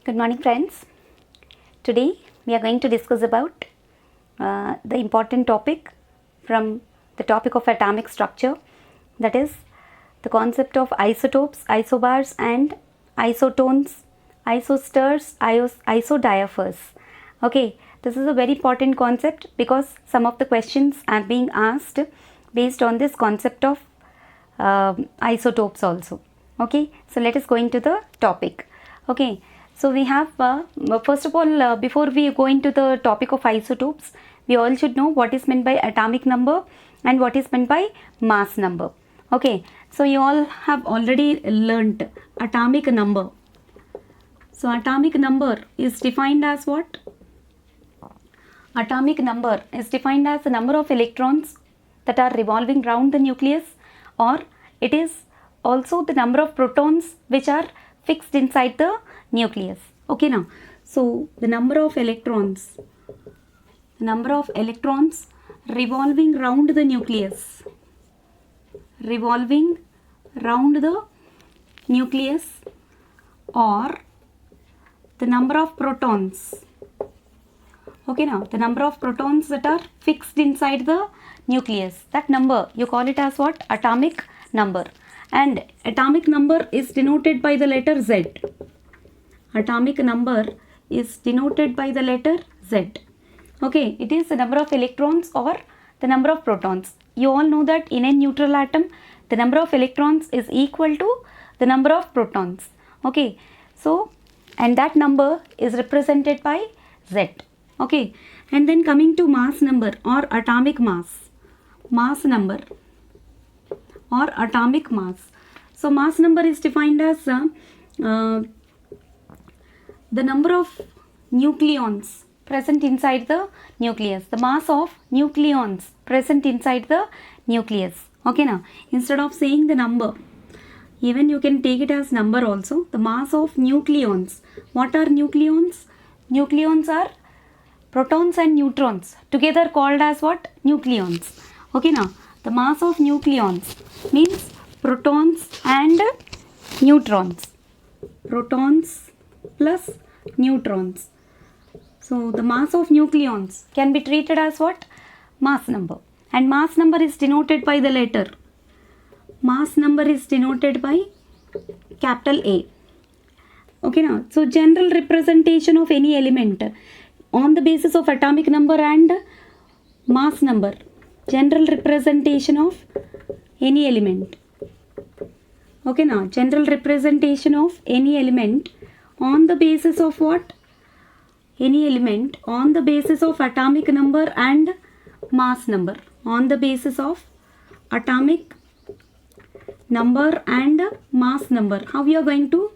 Good morning, friends. Today we are going to discuss about the important topic from the topic of atomic structure, that is the concept of isotopes, isobars and isotones, isosters, isodiaphers. Okay, this is a very important concept because some of the questions are being asked based on this concept of isotopes also. Okay, so let us go into the topic. Okay, so we have first of all, before we go into the topic of isotopes, we all should know what is meant by atomic number and what is meant by mass number. Okay, so you all have already learnt atomic number. So atomic number is defined as what? Atomic number is defined as the number of electrons that are revolving round the nucleus, or it is also the number of protons which are fixed inside the nucleus. Okay, now, so the number of electrons revolving round the nucleus, or the number of protons. Okay, now the number of protons that are fixed inside the nucleus, that number you call it as what? Atomic number. And atomic number is denoted by the letter Z. Atomic number is denoted by the letter Z. Okay, it is the number of electrons or the number of protons. You all know that in a neutral atom, the number of electrons is equal to the number of protons. Okay, so and that number is represented by Z. Okay, and then coming to mass number or atomic mass. Mass number or atomic mass. So mass number is defined as the number of nucleons present inside the nucleus, the mass of nucleons present inside the nucleus. Okay, now instead of saying the number, even you can take it as number also. The mass of nucleons. What are nucleons? Nucleons are protons and neutrons together called as what? Nucleons. Okay, now the mass of nucleons means protons and neutrons. Protons plus neutrons. So the mass of nucleons can be treated as what? Mass number. And mass number is denoted by the letter. Mass number is denoted by capital A. Okay, now, so general representation of any element on the basis of atomic number and mass number. General representation of any element. Okay, now, general representation of any element on the basis of what? Any element on the basis of atomic number and mass number. On the basis of atomic number and mass number. How we are going to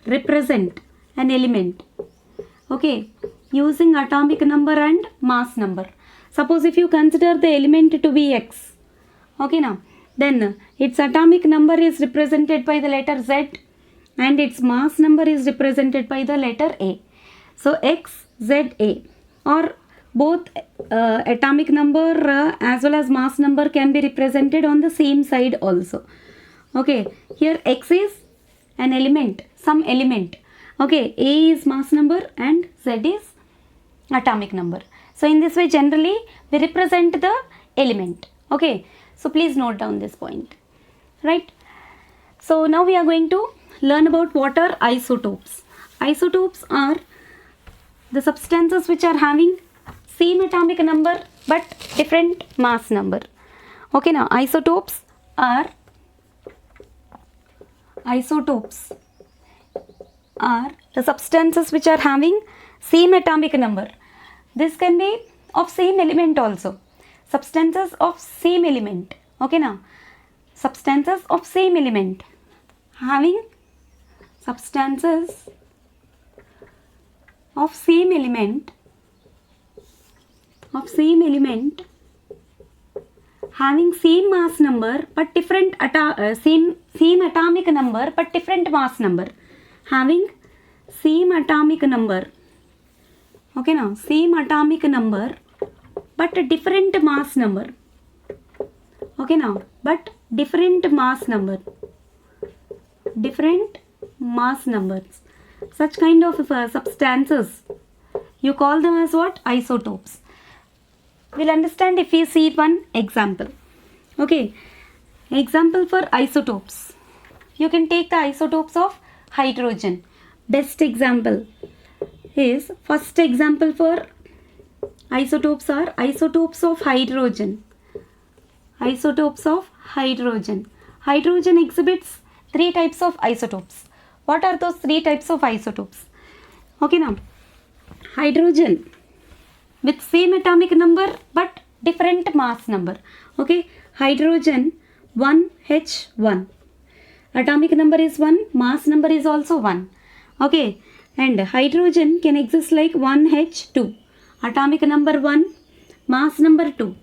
represent an element? Okay, using atomic number and mass number. Suppose if you consider the element to be X. Okay, now then its atomic number is represented by the letter Z and its mass number is represented by the letter A. So X, Z, A, or both atomic number as well as mass number can be represented on the same side also. Okay, here X is an element, some element. Okay, A is mass number and Z is atomic number. So in this way generally we represent the element. Okay, so please note down this point, right? So now we are going to learn about what are isotopes. Isotopes are the substances which are having same atomic number but different mass number. Okay, now isotopes are the substances which are having same atomic number. This can be of same element also. Substances of same element. Okay, now substances of same element having substances of same element having same mass number but different same atomic number but different mass number. Having same atomic number. Okay, now same atomic number but different mass number. Okay, now but different mass number. Different mass numbers. Such kind of substances, you call them as what? Isotopes. We'll understand if we see one example. Okay, example for isotopes. You can take the isotopes of hydrogen. Best example is, first example for isotopes are isotopes of hydrogen. Isotopes of hydrogen. Hydrogen exhibits three types of isotopes. What are those three types of isotopes? Okay, now hydrogen with same atomic number but different mass number. Okay, hydrogen 1H1. Atomic number is 1, mass number is also 1. Okay, and hydrogen can exist like 1H2. Atomic number 1, mass number 2.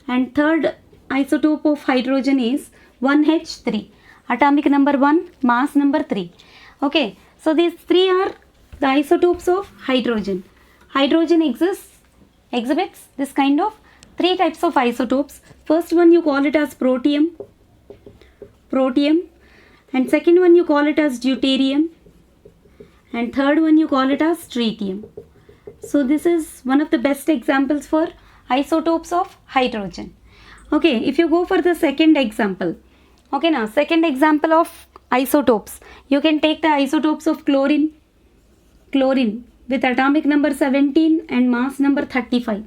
And third isotope of hydrogen is 1H3. Atomic number 1, mass number 3. Okay, so these three are the isotopes of hydrogen. Hydrogen exhibits this kind of three types of isotopes. First one you call it as protium, and second one you call it as deuterium, and third one you call it as tritium. So this is one of the best examples for isotopes of hydrogen. Okay, if you go for the second example. Okay, now second example of isotopes. You can take the isotopes of chlorine with atomic number 17 and mass number 35.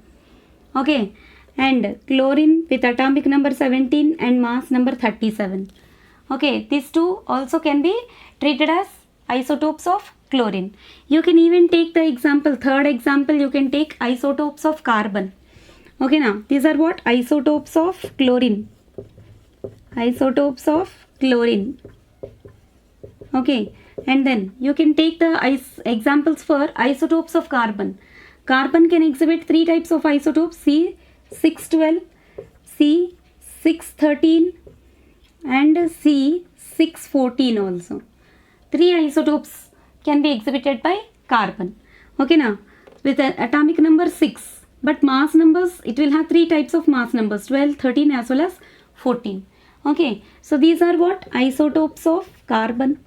Okay, and chlorine with atomic number 17 and mass number 37. Okay, these two also can be treated as isotopes of chlorine. You can even take the example, third example, you can take isotopes of carbon. Okay, now these are what? Isotopes of chlorine. Isotopes of chlorine. Okay, and then you can take the examples for isotopes of carbon. Carbon can exhibit three types of isotopes: C612, C613 and C614 also. Three isotopes can be exhibited by carbon. Okay, now with an atomic number 6, but mass numbers, it will have three types of mass numbers: 12, 13 as well as 14. Okay, so these are what? Isotopes of carbon.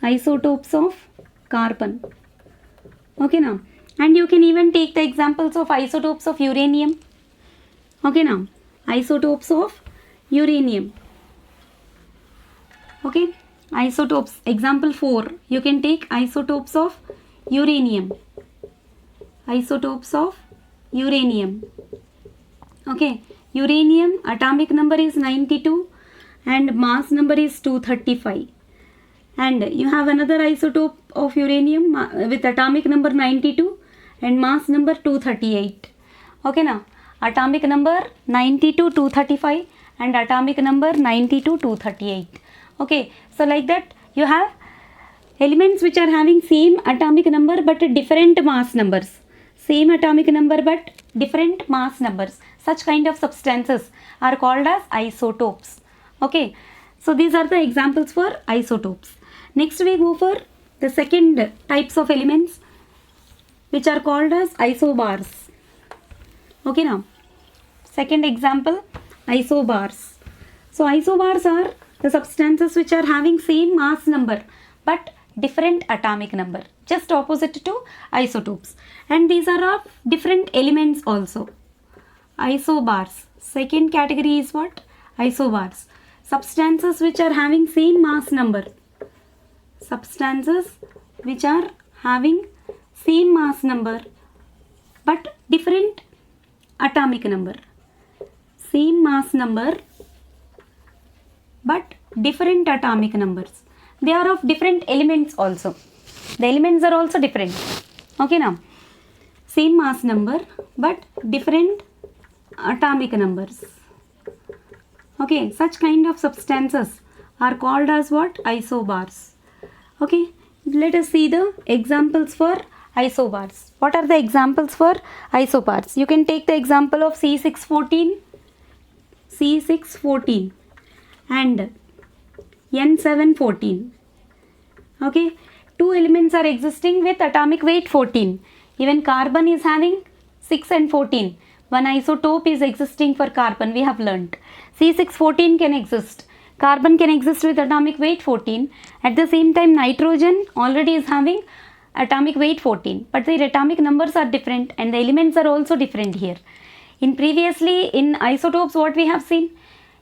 Isotopes of carbon. Okay, now, and you can even take the examples of isotopes of uranium. Okay, now isotopes of uranium. Okay, isotopes, example 4, you can take isotopes of uranium. Isotopes of uranium. Okay, uranium atomic number is 92 and mass number is 235. And you have another isotope of uranium with atomic number 92 and mass number 238. Okay, now atomic number 92, 235 and atomic number 92, 238. Okay, so like that you have elements which are having same atomic number but different mass numbers. Same atomic number but different mass numbers. Such kind of substances are called as isotopes. Okay, so these are the examples for isotopes. Next we go for the second types of elements which are called as isobars. Okay, now second example, isobars. So isobars are the substances which are having same mass number but different atomic number, just opposite to isotopes, and these are of different elements also. Isobars. Second category is what? Isobars. Substances which are having same mass number. Substances which are having same mass number but different atomic number. Same mass number but different atomic numbers. They are of different elements also. The elements are also different. Okay, now same mass number but different atomic numbers. Okay, such kind of substances are called as what? Isobars. Okay, let us see the examples for isobars. What are the examples for isobars? You can take the example of C614 and N714. Okay, two elements are existing with atomic weight 14. Even carbon is having 6 and 14. One isotope is existing for carbon, we have learnt. C614 can exist. Carbon can exist with atomic weight 14. At the same time, nitrogen already is having atomic weight 14, but their atomic numbers are different and the elements are also different here. In previously in isotopes, what we have seen,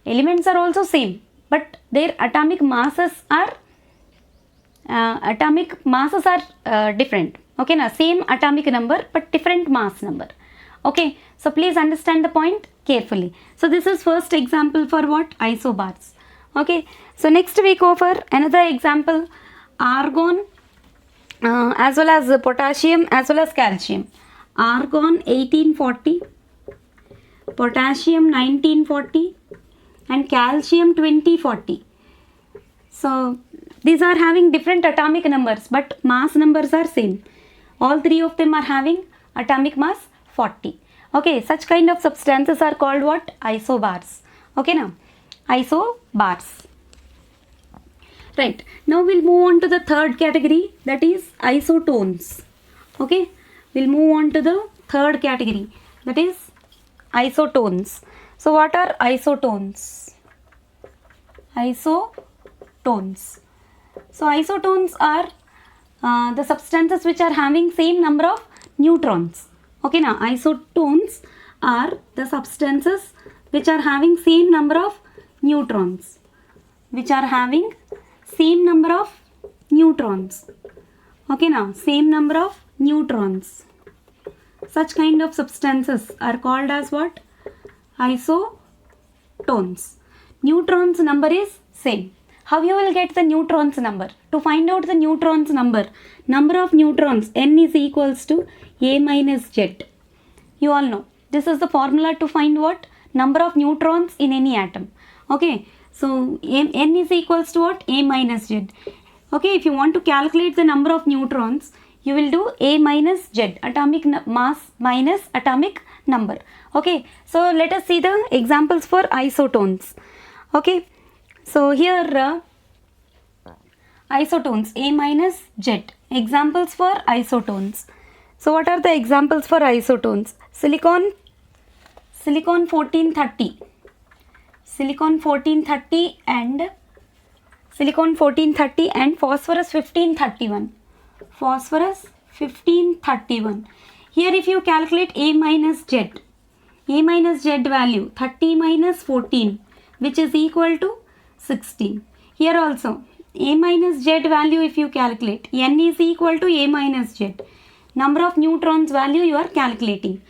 elements are also same, but their atomic masses are different. Okay, now same atomic number but different mass number. Okay, so please understand the point carefully. So this is first example for what? Isobars. Okay, so next we go for another example, argon as well as potassium as well as calcium. Argon 1840, potassium 1940 and calcium 2040. So these are having different atomic numbers but mass numbers are same. All three of them are having atomic mass 40. Okay, such kind of substances are called what? Isobars. Okay, now isobars. Right, now we'll move on to the third category, that is isotones. Okay, we'll move on to the third category, that is isotones. So what are isotones? Isotones. So isotones are the substances which are having same number of neutrons. Okay, now isotones are the substances which are having same number of neutrons. Which are having same number of neutrons. Okay, now same number of neutrons. Such kind of substances are called as what? Isotones. Neutrons number is same. How you will get the neutrons number? To find out the neutrons number of neutrons, n is equals to a minus z. You all know. This is the formula to find what? Number of neutrons in any atom. Okay. So n is equals to what? A minus z. Okay. If you want to calculate the number of neutrons, you will do a minus z, atomic mass minus atomic number. Okay. So let us see the examples for isotones. Okay. So here isotones A minus Z. Examples for isotones. So what are the examples for isotones? Silicon 1430. Silicon 1430 and phosphorus 1531. Phosphorus 1531. Here if you calculate A minus Z value 30 minus 14, which is equal to 16. Here also A minus Z value if you calculate, n is equal to A minus Z. Number of neutrons value you are calculating.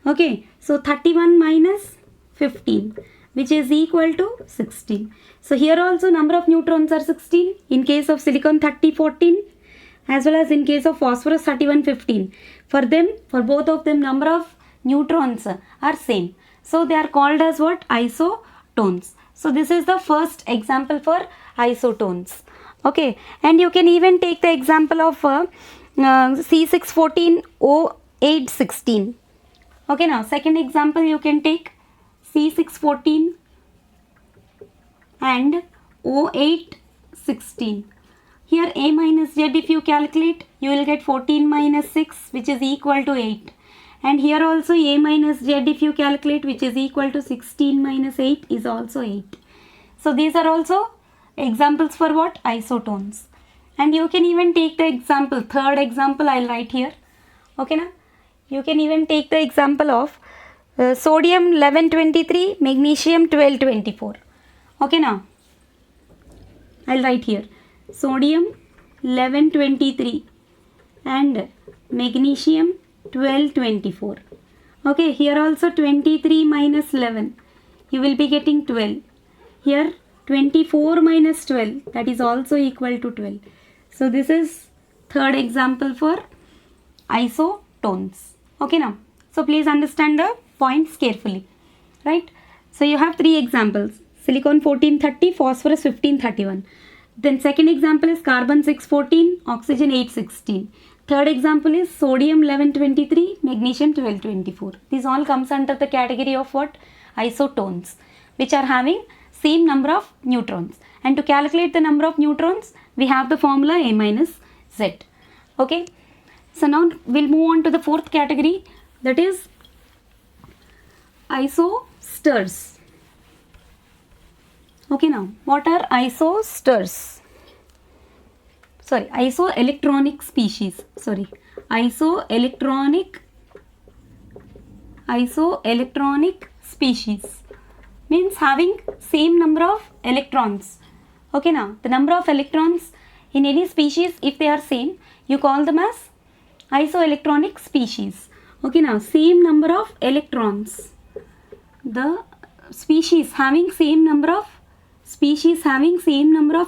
Okay, so 31 minus 15, which is equal to 16. So here also number of neutrons are 16 in case of silicon 14 as well as in case of phosphorus 15. For both of them number of neutrons are same. So they are called as what? Isotones. So this is the first example for isotones. Okay, and you can even take the example of C614O816. Okay, now second example you can take C614 and O816. Here A minus Z if you calculate, you will get 14 minus 6, which is equal to 8. And here also A minus Z if you calculate, which is equal to 16 minus 8 is also 8. So these are also examples for what? Isotones. And you can even take the example, third example I will write here. Okay, now you can even take the example of sodium 1123, magnesium 1224. Okay, now I will write here sodium 1123 and magnesium 1224. Okay, here also 23 minus 11, you will be getting 12. Here 24 minus 12, that is also equal to 12. So this is third example for isotones. Okay, now so please understand the points carefully, right? So you have three examples: silicon 1430, phosphorus 1531. Then second example is carbon 614, oxygen 816. Third example is sodium 1123, magnesium 1224. This all comes under the category of what? Isotones, which are having same number of neutrons. And to calculate the number of neutrons, we have the formula A minus Z. Okay. So now we'll move on to the fourth category, that is isosters. Okay, now what are isosters? Sorry, isoelectronic species. Sorry, isoelectronic species means having same number of electrons. Okay, now the number of electrons in any species, if they are same, you call them as isoelectronic species. Okay, now same number of electrons. The species having same number of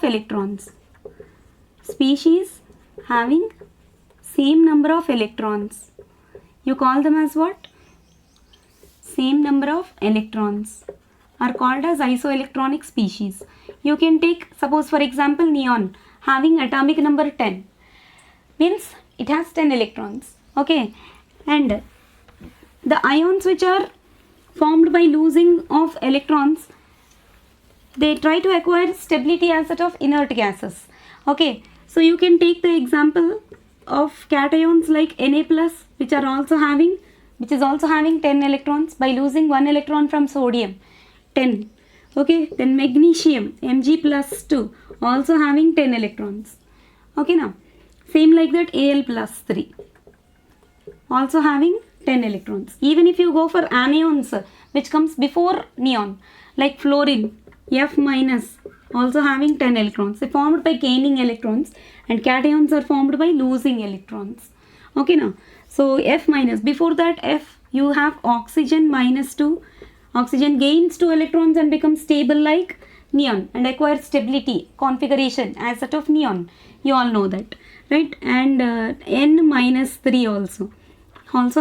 electrons. Species having same number of electrons. You call them as what? Same number of electrons are called as isoelectronic species. You can take, suppose for example, neon having atomic number 10 means it has 10 electrons. Okay, and the ions which are formed by losing of electrons, they try to acquire stability as that of inert gases. Okay, so you can take the example of cations like Na plus, which is also having 10 electrons by losing 1 electron from sodium, 10. Okay, then magnesium Mg plus 2 also having 10 electrons. Okay, now same like that Al plus 3 also having 10 electrons. Even if you go for anions which comes before neon like fluorine F minus also having 10 electrons. They formed by gaining electrons, and cations are formed by losing electrons. Okay, now so F minus, before that F you have oxygen minus 2. Oxygen gains 2 electrons and becomes stable like neon and acquires stability configuration as that of neon. You all know that, right? And N minus 3 also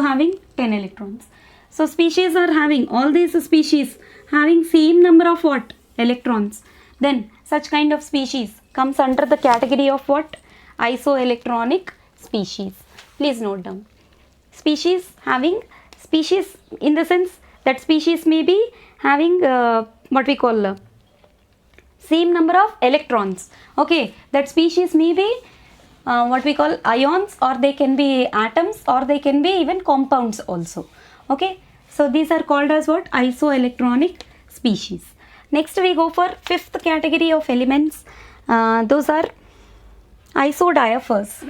having 10 electrons. So species are having, all these species having same number of what? Electrons. Then such kind of species comes under the category of what? Isoelectronic species. Please note down. Species in the sense that species may be having what we call same number of electrons. Okay, that species may be what we call ions, or they can be atoms, or they can be even compounds also. Okay, so these are called as what? Isoelectronic species. Next we go for fifth category of elements. Those are isodiaphers.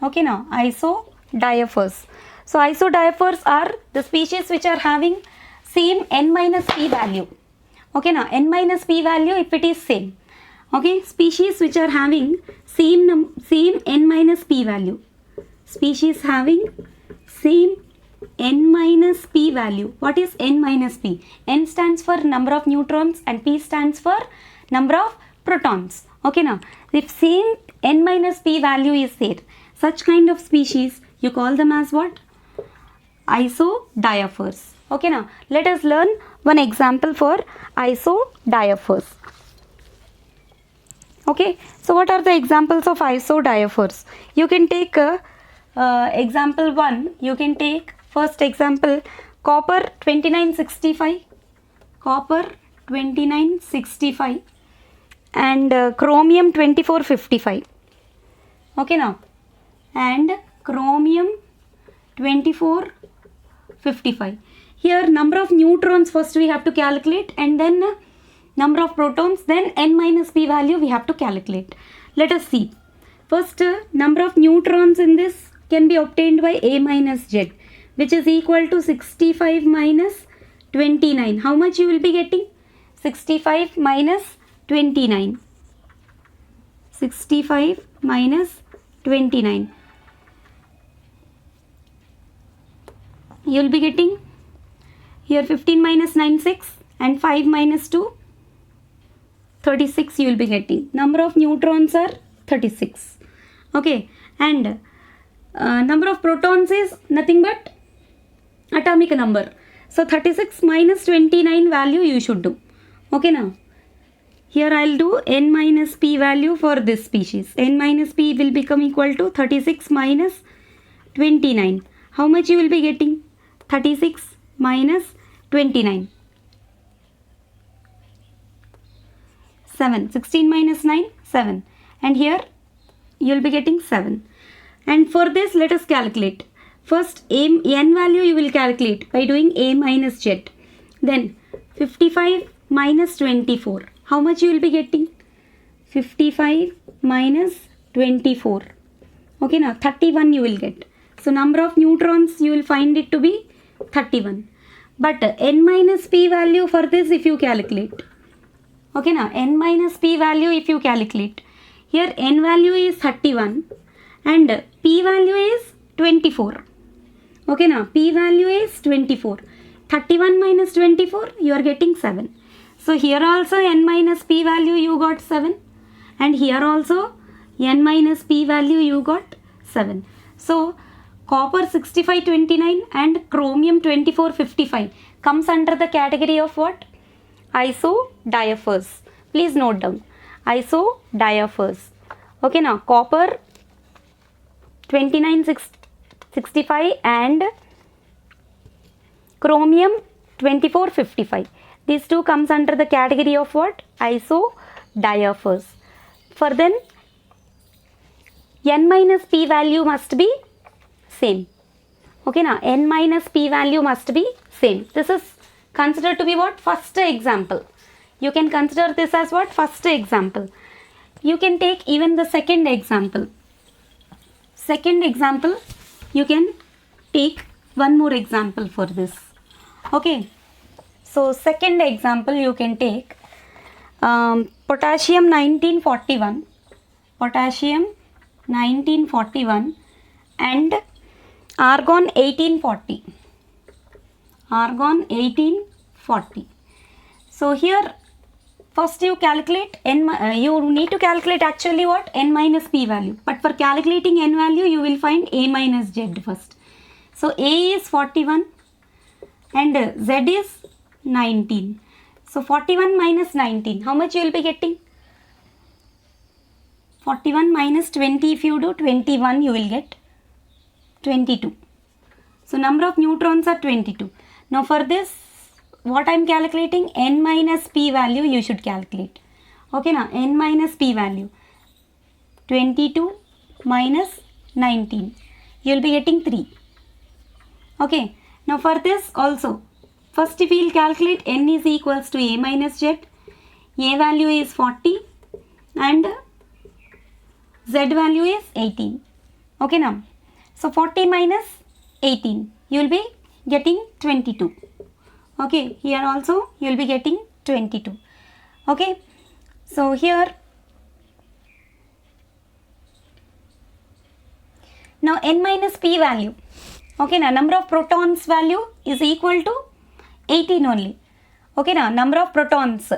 Okay, now isodiaphers. So isodiaphers are the species which are having same n minus p value. Okay, now n minus p value if it is same. Okay, species which are having same n minus p value. Species having same n minus p value. What is n minus p? N stands for number of neutrons and p stands for number of protons. Okay, now if same n minus p value is there, such kind of species you call them as what? Isodiaphers. Okay, now let us learn one example for isodiaphers. Okay, so what are the examples of isodiaphers? You can take example 1. You can take first example, copper 2965 and chromium 2455. Okay, now and chromium 2455. Here number of neutrons first we have to calculate, and then number of protons, then n minus p value we have to calculate. Let us see. First number of neutrons in this can be obtained by A minus Z, which is equal to 65 minus 29. How much you will be getting? 65 minus 29. 65 minus 29. You will be getting here 15 minus 9, 6, and 5 minus 2, 36 you will be getting. Number of neutrons are 36. Okay, and number of protons is nothing but atomic number. So 36 minus 29 value you should do. Okay, now here I will do n minus p value for this species. N minus p will become equal to 36 minus 29. How much you will be getting? 36 minus 29. 7. 16 minus 9, 7. And here you will be getting 7. And for this let us calculate. First n value you will calculate by doing a minus z. Then 55 minus 24. How much you will be getting? 55 minus 24. Okay, now 31 you will get. So number of neutrons you will find it to be 31. But n minus p value for this if you calculate. Okay, now n minus p value if you calculate. Here n value is 31 and p value is 24. Okay, now p value is 24. 31 minus 24 you are getting 7. So here also n minus p value you got 7 and here also n minus p value you got 7. So copper 6529 and chromium 2455 comes under the category of what? Isodiaphers. Please note down. Isodiaphers. Okay, now copper 2965 and chromium 2455. These two comes under the category of what? Isodiaphers. For then n minus p value must be same. Okay, now n minus p value must be same. This is considered to be what? First example. You can consider this as what? First example. You can take even the second example. Second example, you can take one more example for this. Okay, so second example you can take potassium 1941, potassium 1941 and argon 1840, argon 1840. So here first you calculate you need to calculate actually what? N minus p value. But for calculating n value you will find a minus z first. So a is 41 and z is 19. So 41 minus 19, how much you will be getting? 41 minus 20, if you do 21 you will get 22. So number of neutrons are 22. Now for this what I am calculating? N minus p value you should calculate. Okay, now n minus p value 22 minus 19, you will be getting 3. Okay, now for this also first if we will calculate n is equals to a minus z, a value is 40 and z value is 18. Okay, now so 40 minus 18 you will be getting 22. Okay, here also you will be getting 22. Okay, so here now n minus p value. Okay, now number of protons value is equal to 18 only. Okay, now number of protons.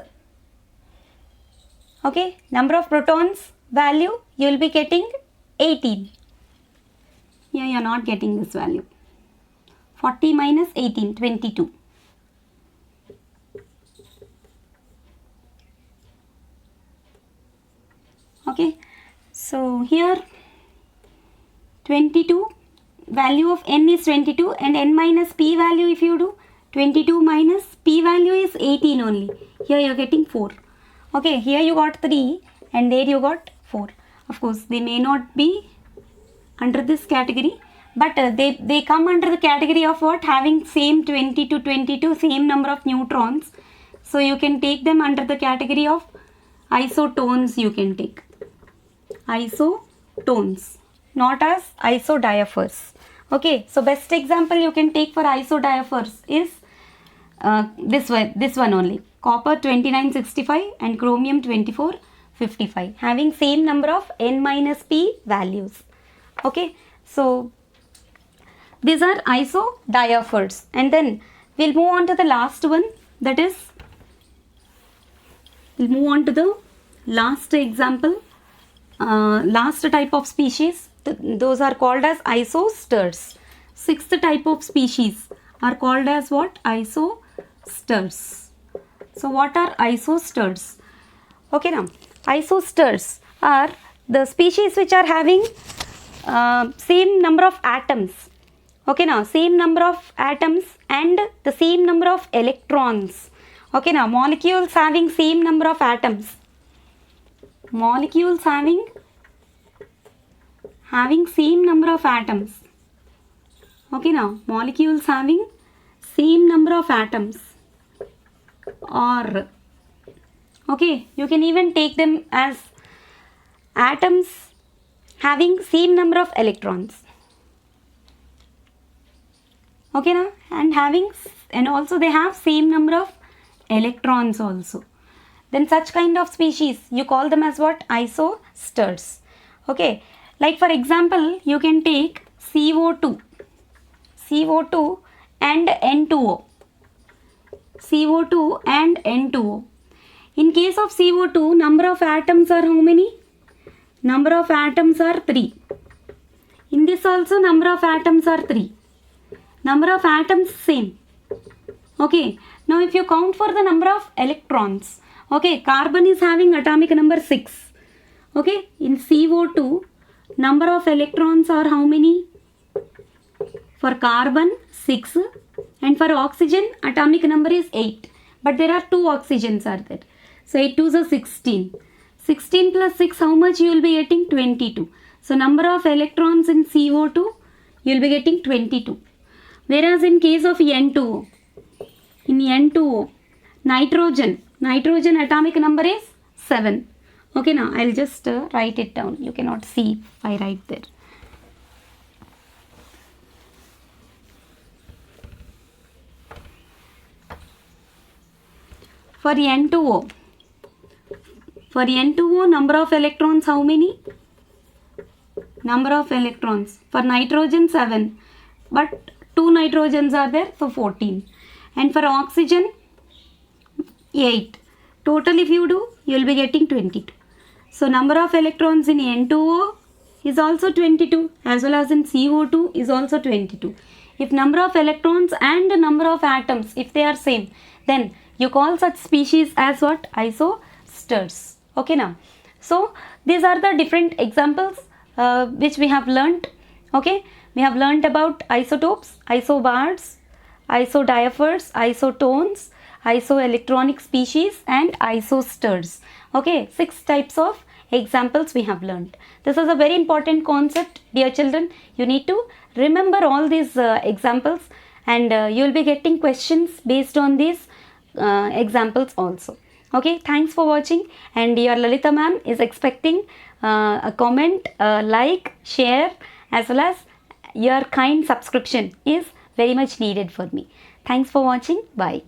Okay, number of protons value you will be getting 18. Here you are not getting this value. 40 minus 18, 22. Okay, so here 22, value of n is 22 and n minus p value if you do 22 minus p value is 18 only. Here you are getting 4. Okay, here you got 3 and there you got 4. Of course, they may not be under this category, but they come under the category of what? Having same 20 to 22, same number of neutrons. So you can take them under the category of isotones you can take. Isotones, not as isodiaphers. Okay, so best example you can take for isodiaphers is this one only. Copper 2965 and chromium 2455 having same number of n minus p values. Okay, so these are isodiaphers, and then we'll move on to the last one, that is we'll move on to the last example, last type of species. Those are called as isosters. Sixth type of species are called as what? Isosters. So what are isosters? Okay, now isosters are the species which are having same number of atoms. Okay, now same number of atoms and the same number of electrons. Okay, now molecules having same number of atoms. Molecules having same number of atoms Okay, now molecules having same number of atoms, or okay, you can even take them as atoms having same number of electrons. Okay, now, and also they have same number of electrons also. Then such kind of species, you call them as what? Isosters. Okay, like for example, you can take CO2 and N2O. CO2 and N2O. In case of CO2, number of atoms are how many? Number of atoms are 3. In this also, number of atoms are 3. Number of atoms same. Okay, now if you count for the number of electrons, okay, carbon is having atomic number 6. Okay, in CO2, number of electrons are how many? For carbon, 6, and for oxygen, atomic number is 8. But there are 2 oxygens are there. So 8 2s are 16. 16 plus 6, how much you will be getting? 22. So number of electrons in CO2, you will be getting 22. Whereas in case of N2O, in N2O, nitrogen atomic number is 7. Okay, now I'll just write it down. You cannot see if I write there. For N2O, number of electrons how many? Number of electrons. For nitrogen 7, but 2 nitrogens are there, so 14. And for oxygen 8. Total if you do, you will be getting 22. So number of electrons in N2O is also 22, as well as in CO2 is also 22. If number of electrons and number of atoms, if they are same, then you call such species as what? Isosters. Okay, now. So these are the different examples which we have learnt. Okay, we have learnt about isotopes, isobars, isodiaphers, isotones, isoelectronic species, and isosters. Okay, 6 types of examples we have learnt. This is a very important concept, dear children. You need to remember all these examples, and you will be getting questions based on these examples also. Okay, thanks for watching, and your Lalita ma'am is expecting a comment, like, share, as well as your kind subscription is very much needed for me. Thanks for watching. Bye.